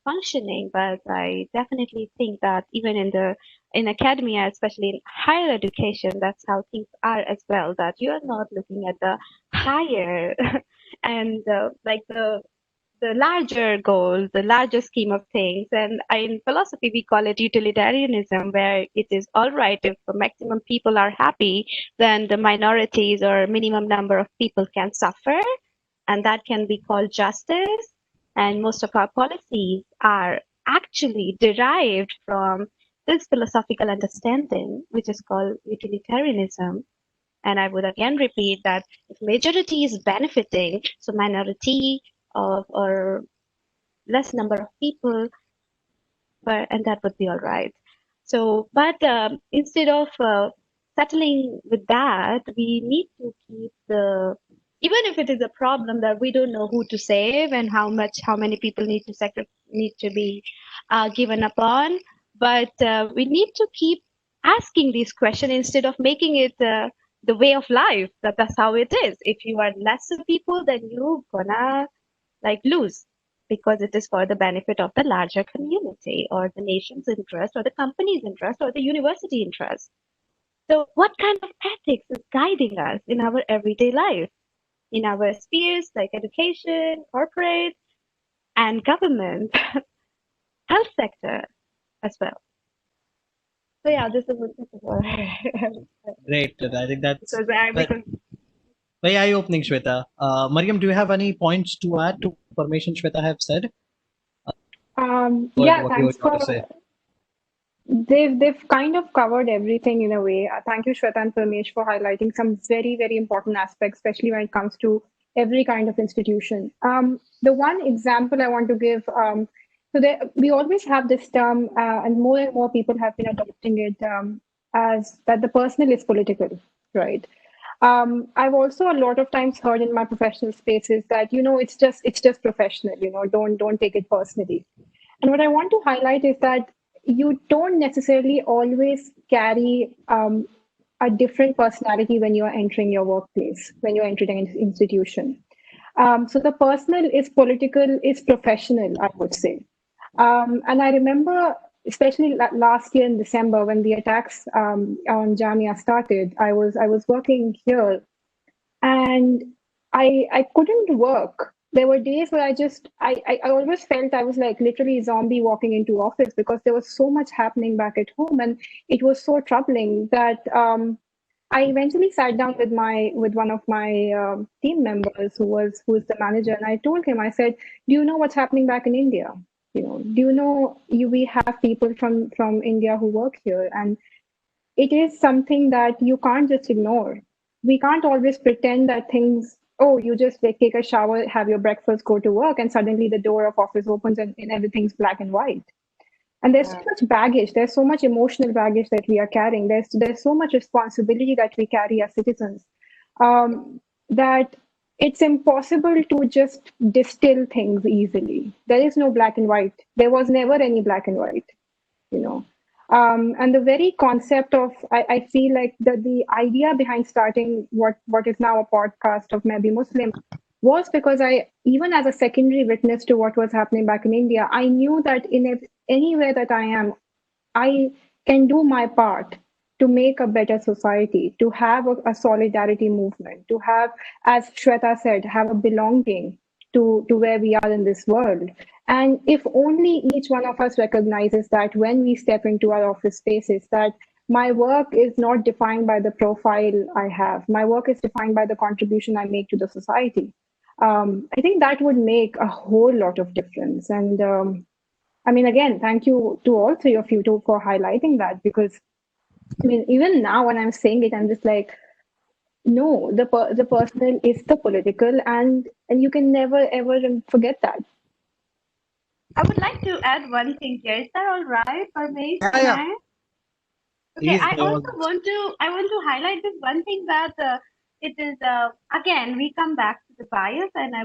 functioning, but I definitely think that even in academia, especially in higher education, that's how things are as well. That you are not looking at the higher and like the larger goal, the larger scheme of things. And in philosophy, we call it utilitarianism, where it is all right if the maximum people are happy, then the minorities or minimum number of people can suffer, and that can be called justice. And most of our policies are actually derived from this philosophical understanding, which is called utilitarianism. And I would again repeat that if majority is benefiting, so minority of or less number of people, and that would be all right. So, but instead of settling with that, we need to keep even if it is a problem that we don't know who to save and how many people need to be given up on, but we need to keep asking these questions instead of making it the way of life. That's how it is. If you are lesser people, then you're gonna like lose, because it is for the benefit of the larger community or the nation's interest or the company's interest or the university interest. So what kind of ethics is guiding us in our everyday life, in our spheres like education, corporate, and government, health sector as well? So yeah, this is what Great. I think that's because very eye-opening, Shweta. Mariam, do you have any points to add to information Shweta have said? Yeah, What thanks you want for. to say? They've kind of covered everything in a way. Thank you, Shweta and Parmesh, for highlighting some very, very important aspects, especially when it comes to every kind of institution. The one example I want to give, we always have this term, and more people have been adopting it as that the personal is political, right? I've also a lot of times heard in my professional spaces that it's just professional, don't take it personally. And what I want to highlight is that you don't necessarily always carry a different personality when you are entering your workplace, when you're entering an institution. So the personal is political, is professional, I would say. And I remember, especially last year in December, when the attacks on Jamia started, I was working here, and I couldn't work. There were days where I always felt I was like literally a zombie walking into office, because there was so much happening back at home, and it was so troubling that I eventually sat down with one of my team members who is the manager, and I told him, I said, "Do you know what's happening back in India? Do you know we have people from India who work here, and it is something that you can't just ignore. We can't always pretend that things, oh, you just like take a shower, have your breakfast, go to work, and suddenly the door of office opens and everything's black and white. And there's so much baggage, there's so much emotional baggage that we are carrying. There's so much responsibility that we carry as citizens, that it's impossible to just distill things easily. There is no black and white. There was never any black and white, you know. And the very concept of, I feel like the idea behind starting what is now a podcast of Maybe Muslim was because even as a secondary witness to what was happening back in India, I knew that anywhere that I am, I can do my part to make a better society, to have a solidarity movement, to have, as Shweta said, have a belonging to where we are in this world. And if only each one of us recognizes that when we step into our office spaces, that my work is not defined by the profile I have, my work is defined by the contribution I make to the society. I think that would make a whole lot of difference. And I mean, again, thank you to all three of you for highlighting that, because I mean, even now when I'm saying it, I'm just like, no, the personal is the political, and you can never ever forget that. I would like to add one thing here. Is that all right, Parmesh? Yeah. Okay, Please I go also on. want to highlight this one thing that it is again we come back to the bias, and I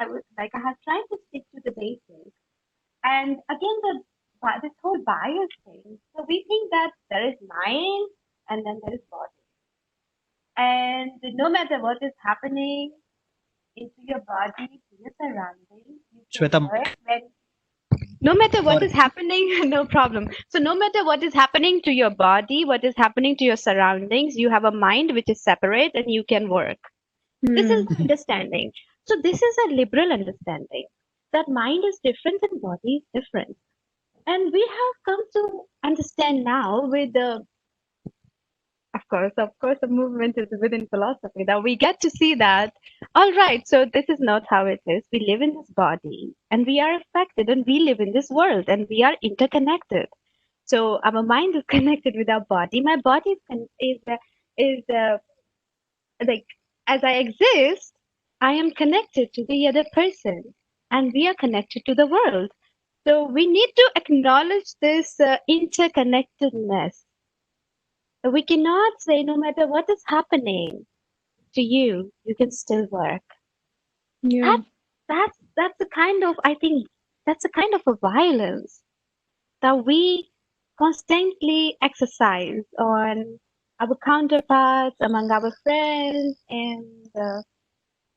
would like I have tried to stick to the basics. And again, this whole bias thing. So we think that there is mind and then there is body, and no matter what is happening into your body, to your surroundings, you can Shweta, work when No matter what is Sorry. happening, no problem. So no matter what is happening to your body, what is happening to your surroundings, you have a mind which is separate and you can work. This is Hmm. the understanding. So this is a liberal understanding that mind is different and body is different. And we have come to understand now with the, of course, the movement is within philosophy that we get to see that, all right, so this is not how it is. We live in this body and we are affected and we live in this world and we are interconnected. So our mind is connected with our body. My body is like, as I exist, I am connected to the other person and we are connected to the world. So we need to acknowledge this interconnectedness. We cannot say no matter what is happening to you, you can still work. Yeah. That's a kind of, I think that's a kind of a violence that we constantly exercise on our counterparts, among our friends, and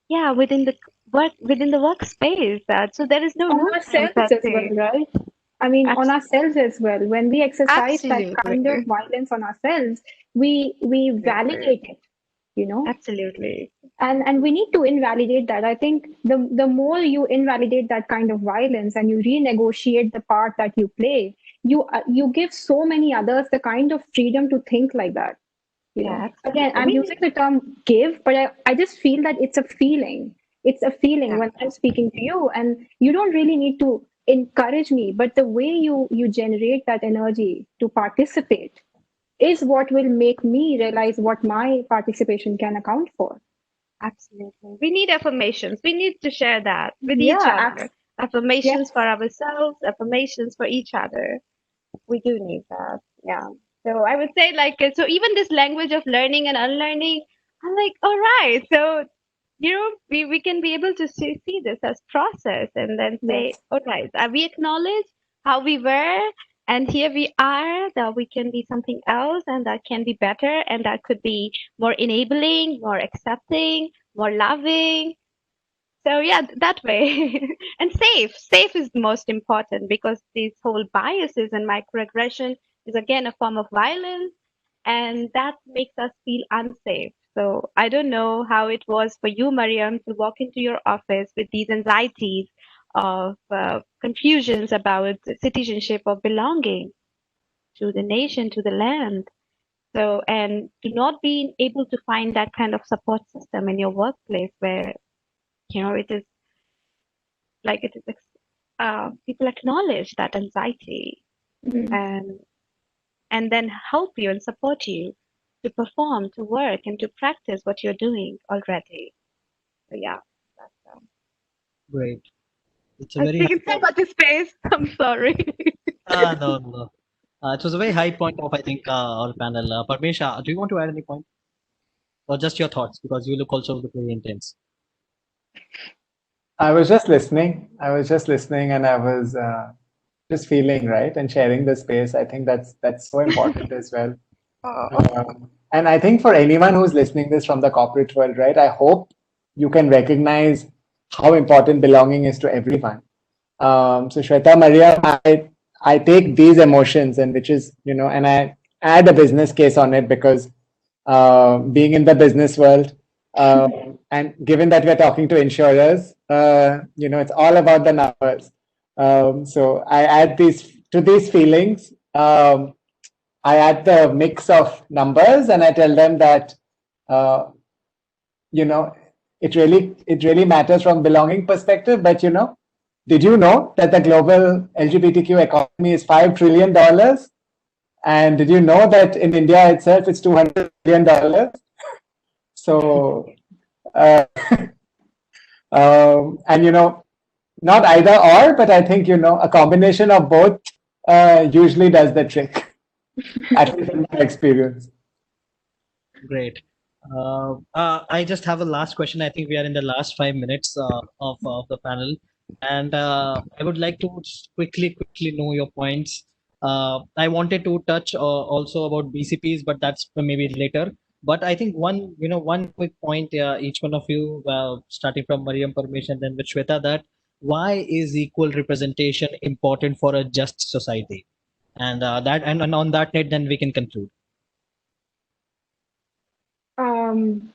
yeah, within the workspace. So there is no On room for ourselves as well, empathy. right? I mean, on Abs- ourselves as well. When we exercise that kind of Absolutely, violence on ourselves, we absolutely, validate it, you know. absolutely. And we need to invalidate that. I think the more you invalidate that kind of violence and you renegotiate the part that you play, you give so many others the kind of freedom to think like that. You know, Yeah, again, absolutely. I'm using the term give, but I just feel that it's a feeling. It's a feeling Yeah, when I'm speaking to you, and you don't really need to encourage me, but the way you generate that energy to participate is what will make me realize what my participation can account for. absolutely. We need affirmations. We need to share that with each Yeah, other. yes. Affirmations for ourselves, affirmations for each other. We do need that. Yeah. So I would say like so even this language of learning and unlearning, I'm like, all right. So we can be able to see this as process and then say, Yes. all right, we acknowledge how we were and here we are, that we can be something else and that can be better and that could be more enabling, more accepting, more loving. So yeah, that way. And safe is the most important because these whole biases and microaggression is again a form of violence and that makes us feel unsafe. So I don't know how it was for you, Mariam, to walk into your office with these anxieties of confusions about citizenship or belonging to the nation, to the land. So, and to not being able to find that kind of support system in your workplace where, it is like it is people acknowledge that anxiety Mm. and then help you and support you to perform, to work, and to practice what you're doing already. So yeah, that's, Great. It's a I very speak in so much space. I'm sorry. no, no. It was a very high point of, I think, our panel. Parmesh, do you want to add any point or just your thoughts? Because you look also look very intense. I was just listening. I was just listening, and I was just feeling right and sharing the space. I think that's so important as well. Oh, And I think for anyone who's listening this from the corporate world, right, I hope you can recognize how important belonging is to everyone. So Shweta, Maria, I take these emotions and which is, and I add a business case on it because being in the business world, and given that we're talking to insurers, it's all about the numbers. So I add these feelings. I add the mix of numbers and I tell them that, uh, you know, it really matters from belonging perspective. But did you know that the global LGBTQ economy is $5 trillion? And did you know that in India itself it's $200 billion? So, uh, and not either or, but I think a combination of both usually does the trick, at least in my experience. Great. I just have a last question. I think we are in the last 5 minutes of the panel, and I would like to just quickly know your points. I wanted to touch also about BCPs, but that's maybe later. But I think one quick point, each one of you, starting from Mariam Parmesh and then with Shweta, that why is equal representation important for a just society? And and on that note, then we can conclude. Um,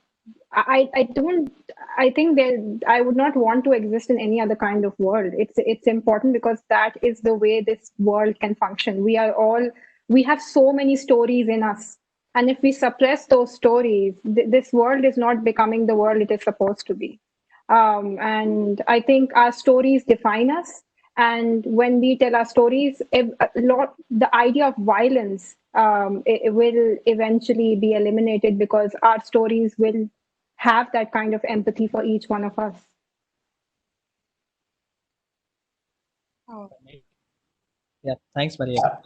I don't. I think I would not want to exist in any other kind of world. It's important because that is the way this world can function. We have so many stories in us, and if we suppress those stories, this world is not becoming the world it is supposed to be. And I think our stories define us. And when we tell our stories, the idea of violence it will eventually be eliminated because our stories will have that kind of empathy for each one of us. Yeah, thanks, Maria.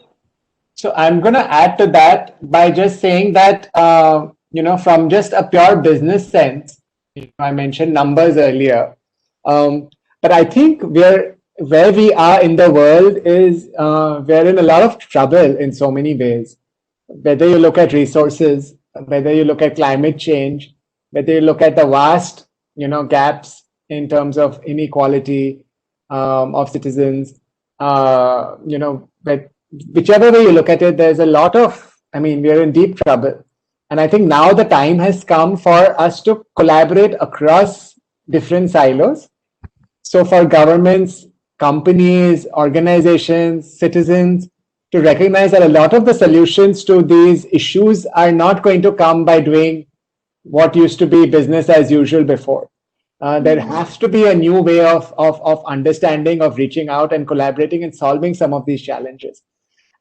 So I'm going to add to that by just saying that, from just a pure business sense, I mentioned numbers earlier, but I think where we are in the world is we're in a lot of trouble in so many ways. Whether you look at resources, whether you look at climate change, whether you look at the vast, gaps in terms of inequality of citizens, but whichever way you look at it, there's a lot of, we're in deep trouble. And I think now the time has come for us to collaborate across different silos. So for governments, companies, organizations, citizens, to recognize that a lot of the solutions to these issues are not going to come by doing what used to be business as usual before. There has to be a new way of understanding, of reaching out and collaborating and solving some of these challenges.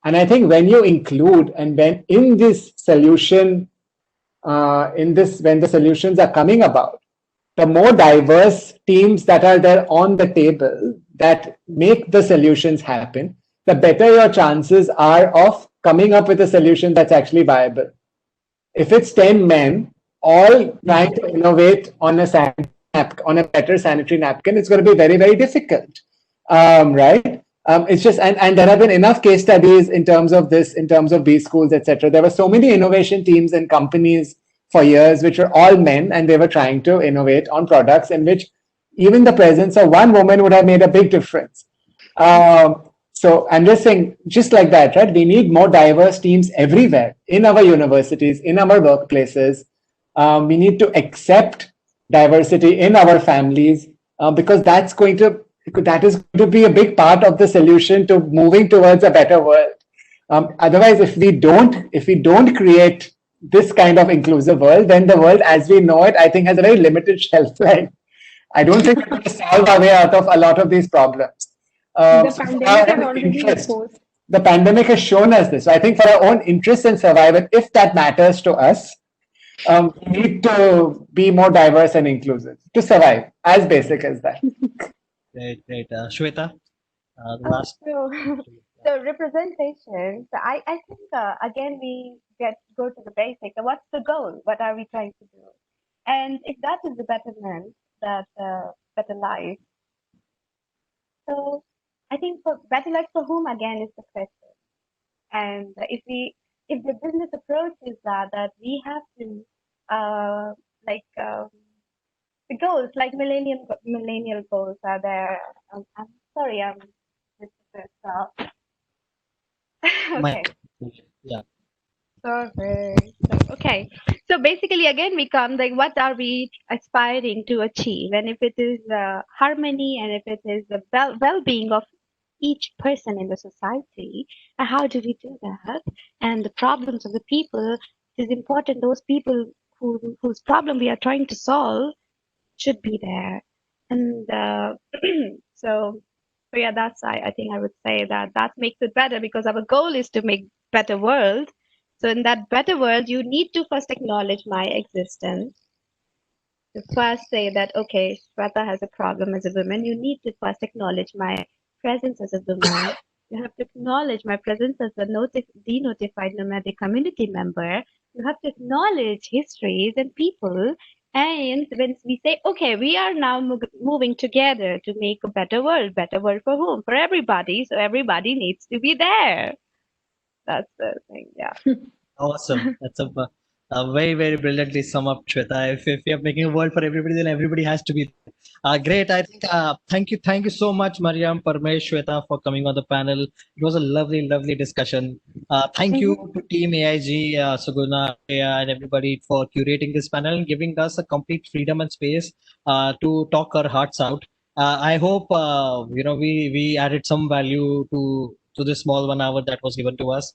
And I think when you include and when in this solution, when the solutions are coming about, the more diverse teams that are there on the table that make the solutions happen, the better your chances are of coming up with a solution that's actually viable. If it's 10 men all trying to innovate on a better sanitary napkin, it's going to be very, very difficult, right? It's just, and there have been enough case studies in terms of this, in terms of B schools, etc. There were so many innovation teams and companies for years, which were all men, and they were trying to innovate on products in which even the presence of one woman would have made a big difference. So I'm just saying, just like that, right? We need more diverse teams everywhere, in our universities, in our workplaces. We need to accept diversity in our families because that is going to be a big part of the solution to moving towards a better world. Otherwise, if we don't create this kind of inclusive world, then the world as we know it, I think, has a very limited shelf life. I don't think we're going to solve our way out of a lot of these problems. The pandemic has shown us this. So I think for our own interest and survival, if that matters to us, we need to be more diverse and inclusive to survive. As basic as that. Great. Shweta, the last. So representation. So I think again we go to the basics. So what's the goal? What are we trying to do? And if that is the betterment, that better life. So I think for better life for whom again is the question. And if the business approach is that we have to the goals, like millennial goals are there. I'm sorry, okay. Yeah. Sorry. Okay. So basically, again, we come like, what are we aspiring to achieve? And if it is harmony, and if it is the well-being of each person in the society, and how do we do that? And the problems of the people, it is important. Those people whose problem we are trying to solve should be there. And so yeah, that's I think I would say that makes it better, because our goal is to make better world. So in that better world, you need to first acknowledge my existence. To first say that, okay, Shweta has a problem as a woman. You need to first acknowledge my presence as a woman. You have to acknowledge my presence as a denotified nomadic community member. You have to acknowledge histories and people. And when we say, okay, we are now moving together to make a better world for whom? For everybody. So everybody needs to be there. That's the thing, yeah. Awesome. Very, very brilliantly sum up, Shweta. If you're making a world for everybody, then everybody has to be. Great. I think. Thank you so much, Mariam, Parmesh, Shweta, for coming on the panel. It was a lovely, lovely discussion. Thank you to Team AIG, Suguna, Priya, and everybody for curating this panel and giving us a complete freedom and space to talk our hearts out. I hope we added some value to this small 1 hour that was given to us.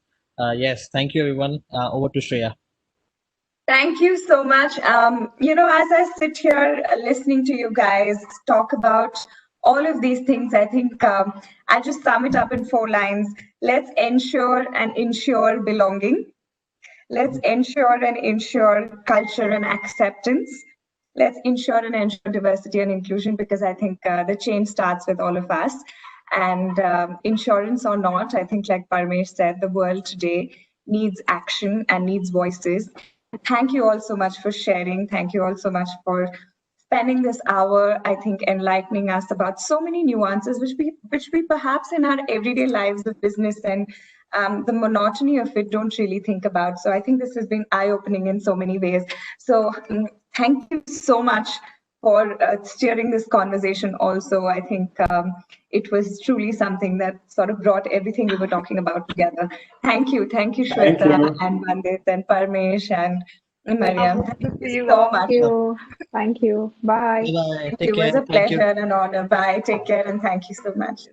Yes, thank you, everyone. Over to Shreya. Thank you so much. As I sit here listening to you guys talk about all of these things, I think I'll just sum it up in 4 lines. Let's ensure and ensure belonging. Let's ensure and ensure culture and acceptance. Let's ensure and ensure diversity and inclusion, because I think the change starts with all of us. And insurance or not, I think like Parmesh said, the world today needs action and needs voices. Thank you all so much for sharing. Thank you all so much for spending this hour, I think, enlightening us about so many nuances which we perhaps in our everyday lives of business and the monotony of it don't really think about. So I think this has been eye-opening in so many ways. So thank you so much for steering this conversation also. I think it was truly something that sort of brought everything we were talking about together. Thank you, Shweta and Vandit and Parmesh and Mariam. Thank you so much. Thank you. Bye. Bye. It was a pleasure and an honor. Bye. Take care and thank you so much.